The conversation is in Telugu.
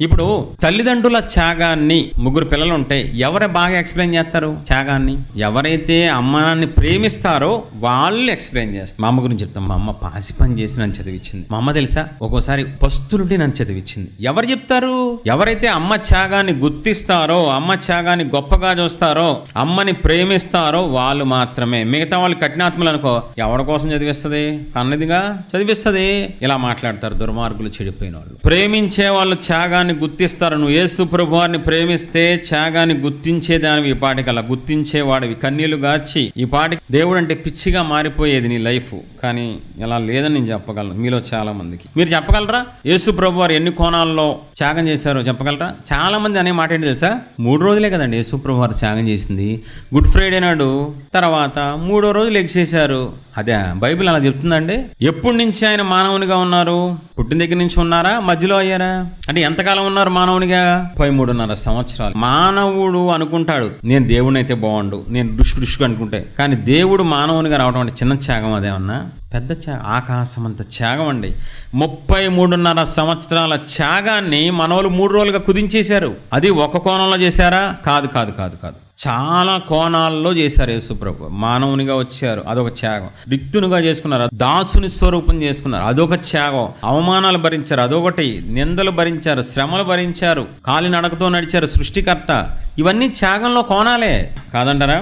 ఇప్పుడు తల్లిదండ్రుల త్యాగాన్ని, ముగ్గురు పిల్లలు ఉంటే ఎవరు బాగా ఎక్స్ప్లెయిన్ చేస్తారు త్యాగాన్ని? ఎవరైతే అమ్మానాన్ని ప్రేమిస్తారో వాళ్ళు ఎక్స్ప్లెయిన్ చేస్తారు. మా అమ్మ గురించి చెప్తాం. మా అమ్మ పాసి పని చేసి నన్ను చదివించింది. మా అమ్మ తెలుసా ఒక్కోసారి పస్తులుండి నన్ను చదివించింది. ఎవరు చెప్తారు? ఎవరైతే అమ్మ త్యాగాన్ని గుర్తిస్తారో, అమ్మ త్యాగాన్ని గొప్పగా చూస్తారో, అమ్మని ప్రేమిస్తారో వాళ్ళు మాత్రమే. మిగతా వాళ్ళు కఠినాత్మలు అనుకో, ఎవరి కోసం చదివిస్తుంది? కన్నదిగా చదివిస్తుంది. ఇలా మాట్లాడతారు దుర్మార్గులు, చెడిపోయిన వాళ్ళు. ప్రేమించే వాళ్ళు త్యాగాన్ని గుర్తిస్తారు. నువ్వు యేసు ప్రభువారిని ప్రేమిస్తే త్యాగాన్ని గుర్తించేదానివి. ఈ పాటికల్లా గుర్తించేవాడివి. కన్నీళ్లు గాచి ఈ పాటికి దేవుడు అంటే పిచ్చిగా మారిపోయేది నీ లైఫ్. కానీ ఇలా లేదని నేను చెప్పగలను మీలో చాలా మందికి. మీరు చెప్పగలరా యేసు ప్రభువారు ఎన్ని కోణాల్లో త్యాగం చేశారో చెప్పగలరా? చాలా మంది అనే మాట ఏంటి తెలుసా? 3 రోజులే కదండి యేసు ప్రభువారు త్యాగం చేసింది. గుడ్ ఫ్రైడే నాడు తర్వాత 3వ రోజు లెగ్సేశారు. అదే బైబిల్ అలా చెప్తుందండి. ఎప్పటి నుంచి ఆయన మానవునిగా ఉన్నారు? పుట్టిన దగ్గర నుంచి ఉన్నారా? మధ్యలో అయ్యారా? అంటే ఎంతకాలం ఉన్నారు మానవునిగా? 13.5 సంవత్సరాలు. మానవుడు అనుకుంటాడు నేను దేవుడిని అయితే బాగుండు, నేను డుష్కు అనుకుంటే. కానీ దేవుడు మానవునిగా రావడం అంటే చిన్న త్యాగం అదేమన్నా? పెద్ద త్యాగం. ఆకాశం అంత త్యాగం అండి. 33.5 సంవత్సరాల త్యాగాన్ని మనోళ్ళు 3 రోజులుగా కుదించేశారు. అది ఒక కోణంలో చేశారా? కాదు కాదు కాదు కాదు చాలా కోణాల్లో చేశారు. యేసుప్రభు మానవునిగా వచ్చారు, అదొక త్యాగం. రిక్తునిగా చేసుకున్నారు, దాసుని స్వరూపం చేసుకున్నారు, అదొక త్యాగం. అవమానాలు భరించారు, అదొకటి. నిందలు భరించారు, శ్రమలు భరించారు, కాలి నడకతో నడిచారు. సృష్టికర్త. ఇవన్నీ త్యాగంలో కోణాలే కాదంటారా?